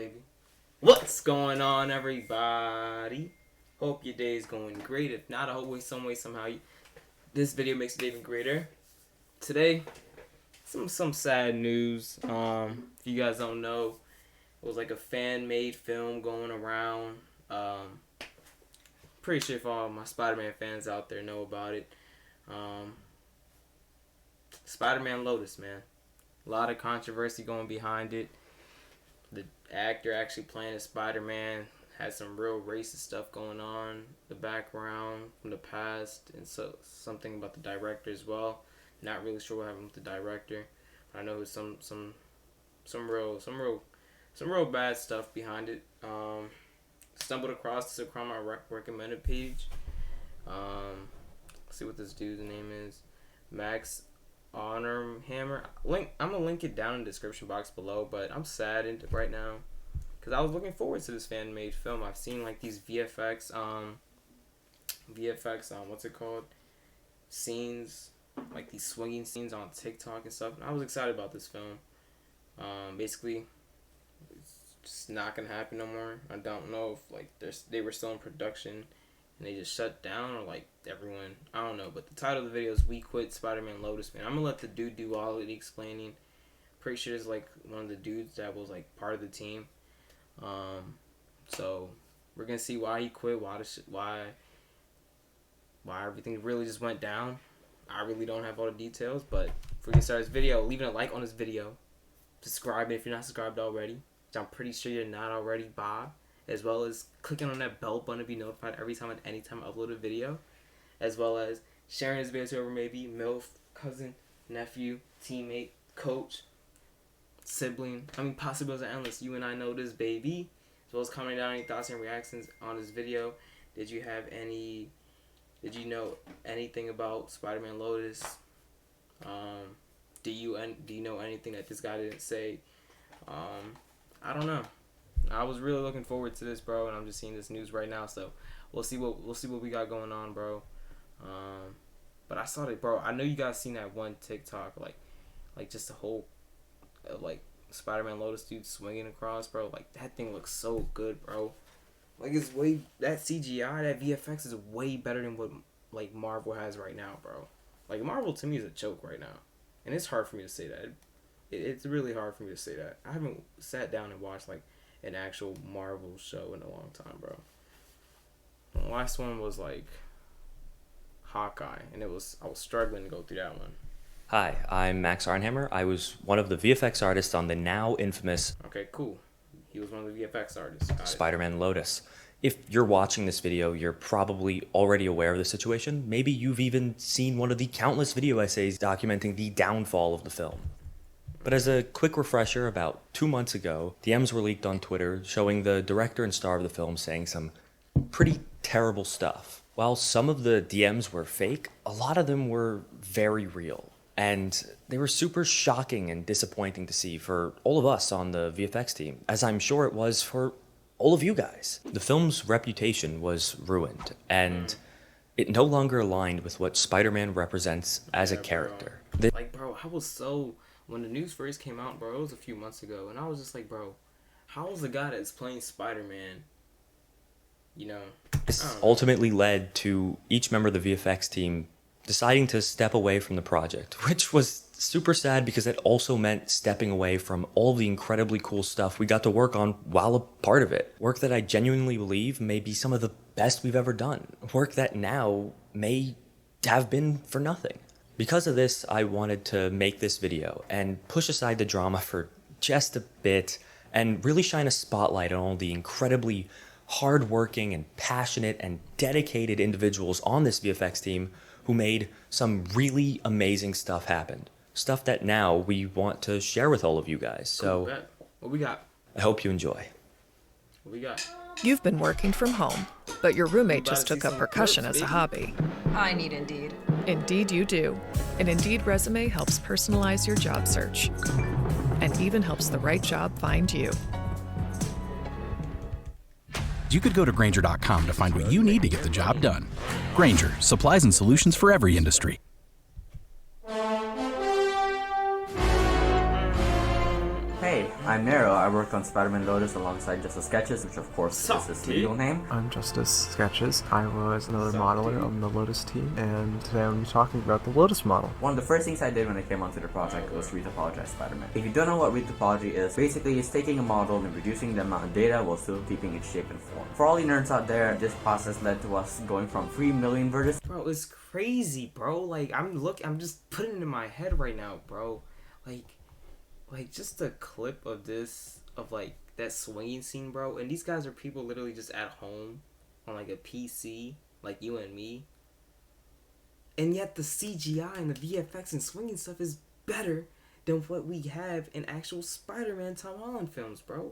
maybe. What's going on, everybody? Hope your day is going great. If not, I hope some way, somehow, this video makes it even greater. Today, some sad news. If you guys don't know, it was like a fan-made film going around. Pretty sure if all my Spider-Man fans out there know about it. Spider-Man Lotus, man. A lot of controversy going behind it. The actor actually playing as Spider-Man had some real racist stuff going on in the background from the past, and so something about the director as well. Not really sure what happened with the director, but I know there's some real bad stuff behind it. Stumbled across this across my recommended page. Let's see what this dude's name is. Max Honorhammer. I'm gonna link it down in the description box below, but I'm saddened right now because I was looking forward to this fan-made film. I've seen like these VFX what's it called, scenes, like these swinging scenes on TikTok and stuff, and I was excited about this film. Basically, it's just not gonna happen no more. I don't know if like they were still in production and they just shut down, or like everyone, I don't know. But the title of the video is "We Quit Spider-Man Lotus." Man, I'm gonna let the dude do all of the explaining. Pretty sure it's like one of the dudes that was like part of the team. So we're gonna see why he quit, why everything really just went down. I really don't have all the details, but if we can start this video, leaving a like on this video, subscribing if you're not subscribed already, which I'm pretty sure you're not already, Bob, as well as clicking on that bell button to be notified every time and anytime I upload a video, as well as sharing this video to whoever maybe MILF, cousin, nephew, teammate, coach, sibling. I mean, possibilities are endless. You and I know this, baby. As well as commenting down any thoughts and reactions on this video. Did you know anything about Spider-Man Lotus? Do you know anything that this guy didn't say? I don't know. I was really looking forward to this, bro, and I'm just seeing this news right now, so we'll see what we got going on, bro. But I saw that, bro. I know you guys seen that one TikTok, like just the whole like Spider-Man Lotus dude swinging across, bro. Like that thing looks so good, bro. Like it's that CGI, that VFX is way better than what like Marvel has right now, bro. Like Marvel to me is a joke right now, and it's hard for me to say that. It's really hard for me to say that. I haven't sat down and watched like an actual Marvel show in a long time, bro. The last one was like Hawkeye, and I was struggling to go through that one. Hi, I'm Max Arnhammer. I was one of the VFX artists on the now infamous Okay, cool. He was one of the VFX artists. Spider-Man Lotus. If you're watching this video, you're probably already aware of the situation. Maybe you've even seen one of the countless video essays documenting the downfall of the film. But as a quick refresher, about 2 months ago, DMs were leaked on Twitter showing the director and star of the film saying some pretty terrible stuff. While some of the DMs were fake, a lot of them were very real. And they were super shocking and disappointing to see for all of us on the VFX team, as I'm sure it was for all of you guys. The film's reputation was ruined, and it no longer aligned with what Spider-Man represents as a character. Bro, I was so... When the news first came out, bro, it was a few months ago, and I was just like, bro, how is the guy that's playing Spider-Man, This ultimately led to each member of the VFX team deciding to step away from the project, which was super sad because it also meant stepping away from all the incredibly cool stuff we got to work on while a part of it. Work that I genuinely believe may be some of the best we've ever done. Work that now may have been for nothing. Because of this, I wanted to make this video and push aside the drama for just a bit and really shine a spotlight on all the incredibly hardworking and passionate and dedicated individuals on this VFX team who made some really amazing stuff happen. Stuff that now we want to share with all of you guys. So, cool. What we got? I hope you enjoy. What we got? You've been working from home, but your roommate just took up percussion as a hobby. I need Indeed. Indeed you do. An Indeed resume helps personalize your job search and even helps the right job find you. You could go to Grainger.com to find what you need to get the job done. Grainger, supplies and solutions for every industry. Hey, I'm I'm Nero. I work on Spider-Man Lotus alongside Justice Sketches, which of course is his legal name. I'm Justice Sketches. I was another modeler on the Lotus team, and today I'm going to be talking about the Lotus model. One of the first things I did when I came onto the project was retopologize Spider-Man. If you don't know what retopology is, basically it's taking a model and reducing the amount of data while still keeping its shape and form. For all you nerds out there, this process led to us going from 3 million versions. Bro, it's crazy, bro. Like, I'm just putting it in my head right now, bro. Like just a clip of this, of like that swinging scene, bro. And these guys are people literally just at home on like a PC, like you and me. And yet the CGI and the VFX and swinging stuff is better than what we have in actual Spider-Man Tom Holland films, bro.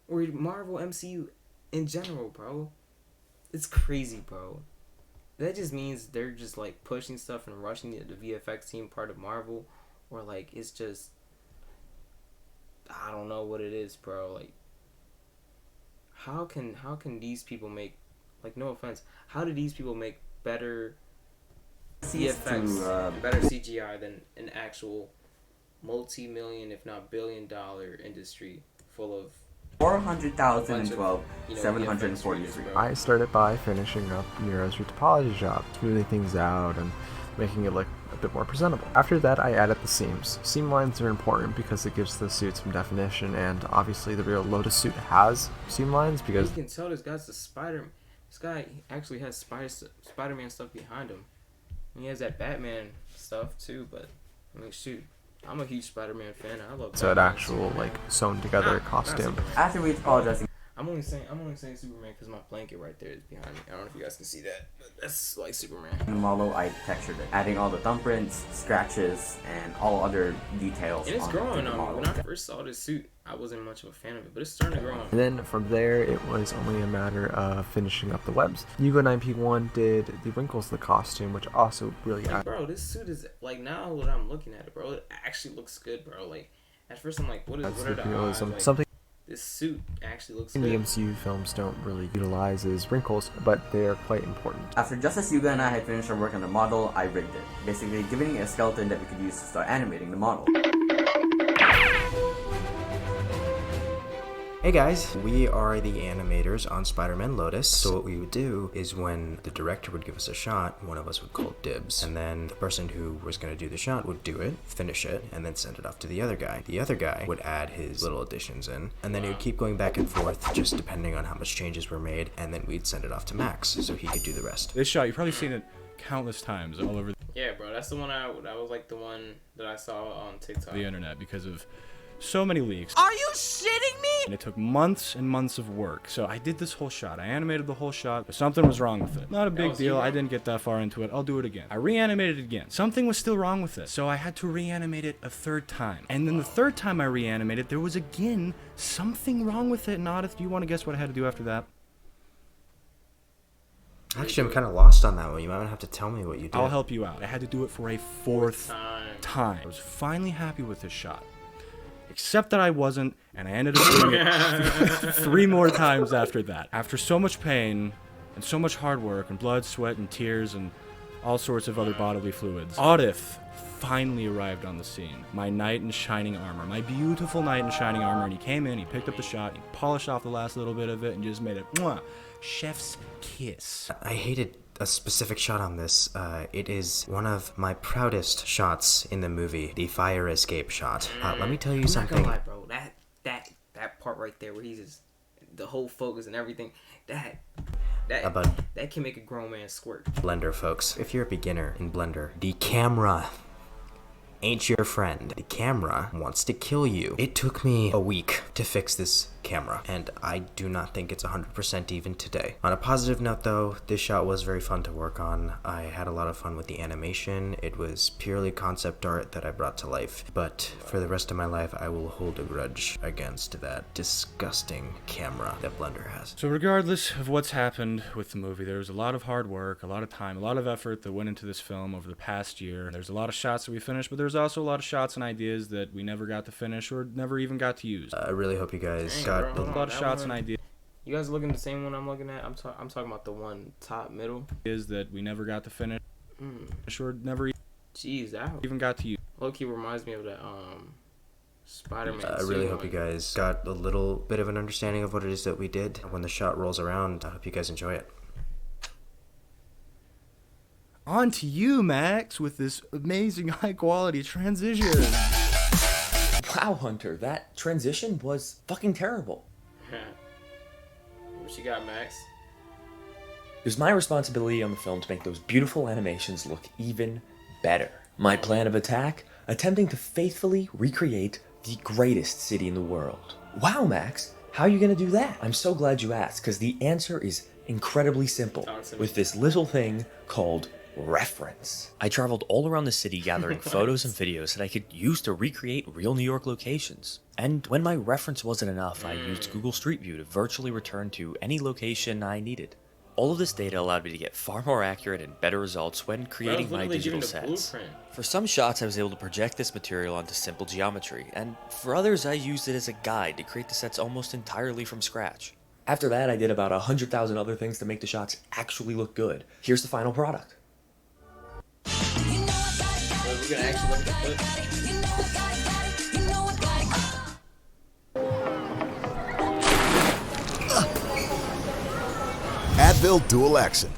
Or Marvel MCU in general, bro. It's crazy, bro. That just means they're just like pushing stuff and rushing the VFX team part of Marvel, or like it's just, I don't know what it is, bro. Like, how can these people make, like, no offense, how do these people make better VFX, better CGI than an actual multi-million, if not billion-dollar industry full of 400,012, 743. I started by finishing up Nero's retopology job, smoothing things out and making it look a bit more presentable. After that, I added the seams. Seam lines are important because it gives the suit some definition, and obviously the real Lotus suit has seam lines because you can tell this guy's the Spider. This guy actually has Spider-Man stuff behind him. And he has that Batman stuff too, but I mean, shoot, I'm a huge Spider-Man fan. I love that actual like sewn together costume. After retopologizing, I'm only saying Superman because my blanket right there is behind me. I don't know if you guys can see that, but that's like Superman. in the model, I textured it, adding all the thumbprints, scratches, and all other details. And it's growing the on me. model. When I first saw this suit, I wasn't much of a fan of it, but it's starting to grow on me. And then from there, it was only a matter of finishing up the webs. Yugo 9P1 did the wrinkles of the costume, which also really added. Bro, this suit is, like, now that I'm looking at it, bro, it actually looks good, bro. Like, at first I'm like, what are the odds? Like, Something this suit actually looks the good. MCU films don't really utilize is wrinkles, but they are quite important. After Justice Yuga and I had finished our work on the model, I rigged it, basically giving it a skeleton that we could use to start animating the model. Hey guys, we are the animators on Spider-Man Lotus. So what we would do is when the director would give us a shot, one of us would call dibs. And then the person who was going to do the shot would do it, finish it, and then send it off to the other guy. The other guy would add his little additions in, and then it would keep going back and forth just depending on how much changes were made, and then we'd send it off to Max so he could do the rest. This shot, you've probably seen it countless times all over Yeah, bro, that's the one that was like the one that I saw on TikTok. the internet because of so many leaks. Are you shitting me? And it took months and months of work. So I did this whole shot. I animated the whole shot, but something was wrong with it. Not a big deal. I didn't get that far into it. I'll do it again. I reanimated it again. Something was still wrong with it. So I had to reanimate it a third time. And then the third time I reanimated, there was again something wrong with it. Not if you want to guess what I had to do after that. Actually, I'm kind of lost on that one. You might have to tell me what you did. I'll help you out. I had to do it for a fourth time. I was finally happy with this shot. Except that I wasn't, and I ended up doing it 3 more times after that. After so much pain, and so much hard work, and blood, sweat, and tears, and all sorts of other bodily fluids, Audif finally arrived on the scene. My knight in shining armor. My beautiful knight in shining armor, and he came in, he picked up the shot, he polished off the last little bit of it, and just made it, mwah, chef's kiss. I hated a specific shot on this. It is one of my proudest shots in the movie, the fire escape shot. Let me tell you something. I'm not gonna lie, bro. That part right there where he's just the whole focus and everything. That can make a grown man squirt. Blender, folks. If you're a beginner in Blender, the camera ain't your friend. The camera wants to kill you. It took me a week to fix this camera, and I do not think it's 100% even today. On a positive note though, this shot was very fun to work on. I had a lot of fun with the animation. It was purely concept art that I brought to life, but for the rest of my life I will hold a grudge against that disgusting camera that Blender has. So regardless of what's happened with the movie, there was a lot of hard work, a lot of time, a lot of effort that went into this film over the past year. There's a lot of shots that we finished, but there's also a lot of shots and ideas that we never got to finish or never even got to use. I really hope you guys got a lot of shots and ideas. You guys looking at the same one I'm looking at? I'm talking about the one top middle. Is that we never got to finish. Sure, never Jeez, that even got to use. low-key reminds me of that Spider-Man. I really hope you guys got a little bit of an understanding of what it is that we did. When the shot rolls around, I hope you guys enjoy it. On to you, Max, with this amazing high-quality transition. Wow, Hunter, that transition was fucking terrible. What you got, Max? It was my responsibility on the film to make those beautiful animations look even better. My plan of attack, attempting to faithfully recreate the greatest city in the world. Wow, Max, how are you gonna do that? I'm so glad you asked, because the answer is incredibly simple, with this little thing called reference. I traveled all around the city gathering photos and videos that I could use to recreate real New York locations. And when my reference wasn't enough, I used Google Street View to virtually return to any location I needed. All of this data allowed me to get far more accurate and better results when creating my digital sets. For some shots, I was able to project this material onto simple geometry, and for others, I used it as a guide to create the sets almost entirely from scratch. After that, I did about 100,000 other things to make the shots actually look good. Here's the final product. We're gonna actually look at the clip. Advil Dual Action.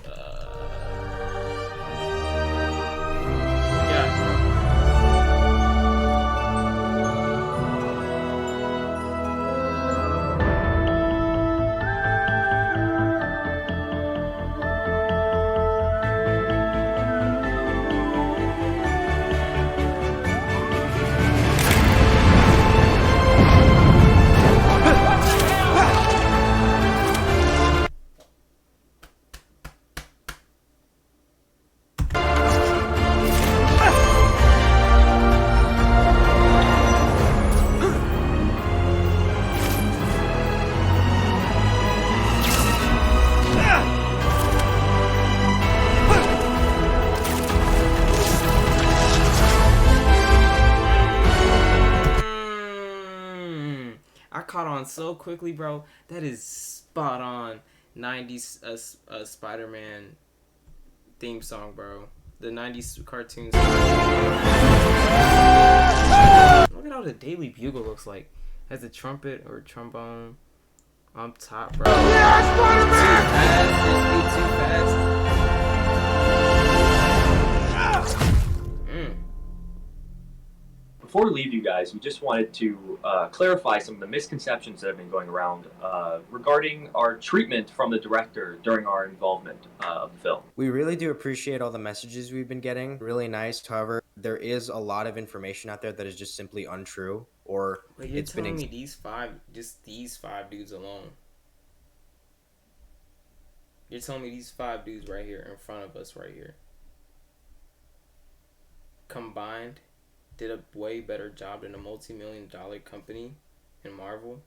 Caught on so quickly, bro. That is spot on 90s Spider-Man theme song, bro. The 90s cartoons. Look at how the Daily Bugle looks like. Has a trumpet or trombone on top, bro. Yeah, Spider-Man! Too fast. Before we leave you guys, we just wanted to clarify some of the misconceptions that have been going around regarding our treatment from the director during our involvement of the film. We really do appreciate all the messages we've been getting. Really nice. However, there is a lot of information out there that is just simply untrue, or but you're telling me these five dudes alone. You're telling me these 5 dudes right here in front of us right here combined did a way better job than a multi-million-dollar company in Marvel?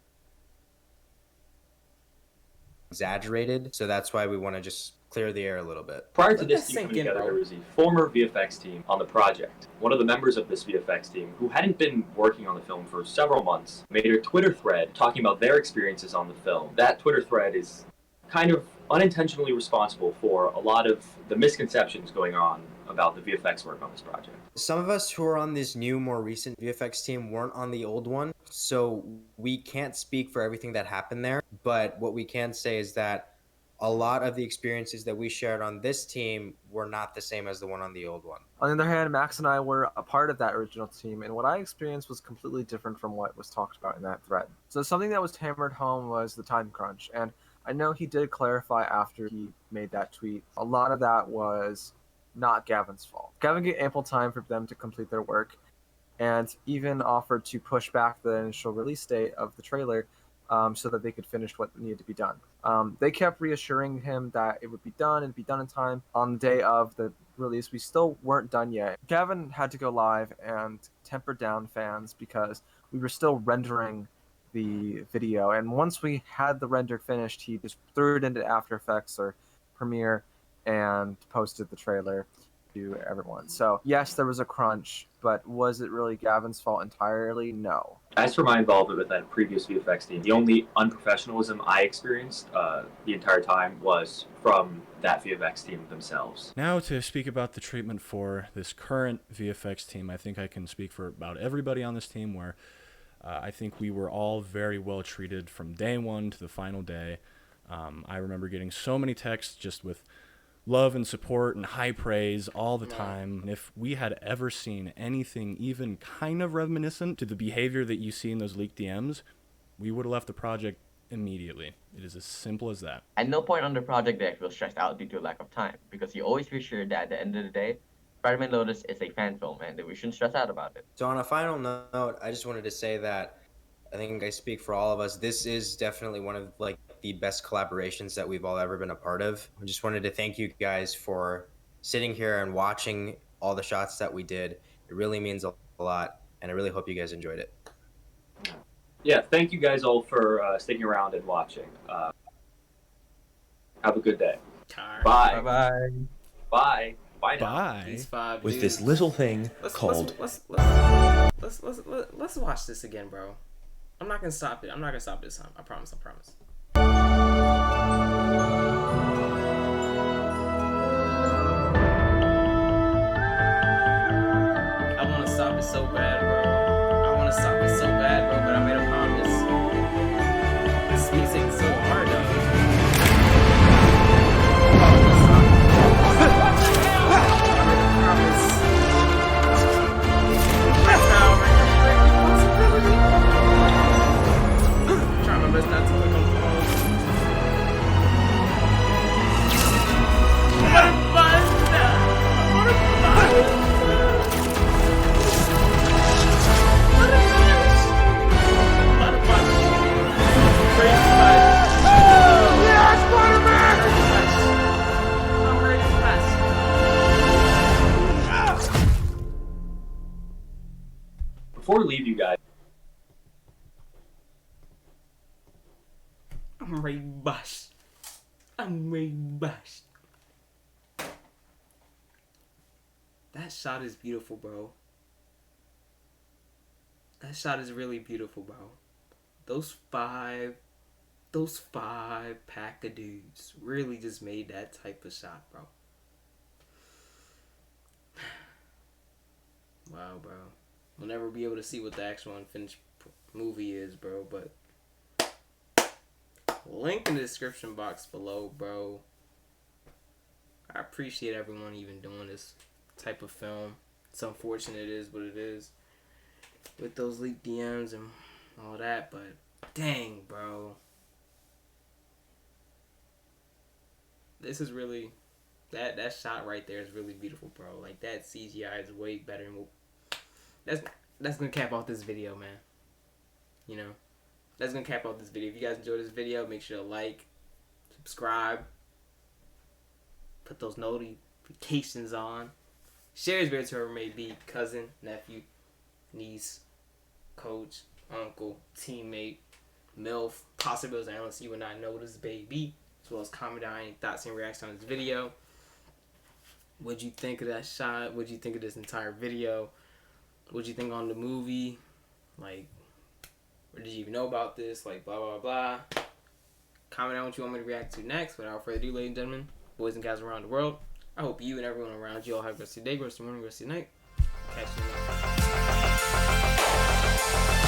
Exaggerated, so that's why we want to just clear the air a little bit. Prior to this team coming together, there was a former VFX team on the project. One of the members of this VFX team, who hadn't been working on the film for several months, made a Twitter thread talking about their experiences on the film. That Twitter thread is kind of unintentionally responsible for a lot of the misconceptions going on about the VFX work on this project. Some of us who are on this new, more recent VFX team weren't on the old one, so we can't speak for everything that happened there, but what we can say is that a lot of the experiences that we shared on this team were not the same as the one on the old one. On the other hand, Max and I were a part of that original team, and what I experienced was completely different from what was talked about in that thread. So something that was hammered home was the time crunch, and I know he did clarify after he made that tweet. A lot of that was not Gavin's fault. Gavin gave ample time for them to complete their work, and even offered to push back the initial release date of the trailer so that they could finish what needed to be done. They kept reassuring him that it would be done and be done in time. On the day of the release, we still weren't done yet. Gavin had to go live and temper down fans because we were still rendering the video, and once we had the render finished, he just threw it into After Effects or Premiere and posted the trailer to everyone. So yes, there was a crunch, but was it really Gavin's fault entirely? No. As for my involvement with that previous VFX team, the only unprofessionalism I experienced the entire time was from that VFX team themselves. Now to speak about the treatment for this current VFX team, I think I can speak for about everybody on this team, where I think we were all very well treated from day one to the final day. I remember getting so many texts just with love and support and high praise all the time. And if we had ever seen anything even kind of reminiscent to the behavior that you see in those leaked DMs, we would have left the project immediately. It is as simple as that. At no point on the project did I feel stressed out due to a lack of time, because you always feel sure that at the end of the day, Spider-Man Lotus is a fan film and that we shouldn't stress out about it. So on a final note, I just wanted to say that I think I speak for all of us. This is definitely one of like the best collaborations that we've all ever been a part of. I just wanted to thank you guys for sitting here and watching all the shots that we did. It really means a lot, and I really hope you guys enjoyed it. Yeah, thank you guys all for sticking around and watching. Have a good day. Bye. Bye-bye. Bye. Bye now. Bye. These 5 With dudes. this little thing called... Let's watch this again, bro. I'm not gonna stop it. I'm not gonna stop this time. I promise. I wanna stop it so bad, bro. But I made a promise. This music is so hard, though. Before we leave you guys, I'm ready to bust. That shot is beautiful, bro. That shot is really beautiful, bro. Those five pack of dudes really just made that type of shot, bro. Wow, bro. We'll never be able to see what the actual unfinished movie is, bro, but link in the description box below, bro. I appreciate everyone even doing this type of film. It's unfortunate it is what it is with those leaked DMs and all that, but dang, bro. This is really, that shot right there is really beautiful, bro. Like, that CGI is way better than that's gonna cap off this video, man. You know, that's gonna cap off this video. If you guys enjoyed this video, make sure to like, subscribe, put those notifications on, share this video to whoever may be, cousin, nephew, niece, coach, uncle, teammate, MILF, possibly as an analyst you would not know this baby, as well as comment down any thoughts and reactions on this video. What'd you think of that shot? What'd you think of this entire video? What'd you think on the movie? Like, or did you even know about this? Like, blah, blah, blah. Comment down what you want me to react to next. Without further ado, ladies and gentlemen, boys and guys around the world, I hope you and everyone around you all have a rest of your day, rest of your morning, rest of your night. Catch you next time.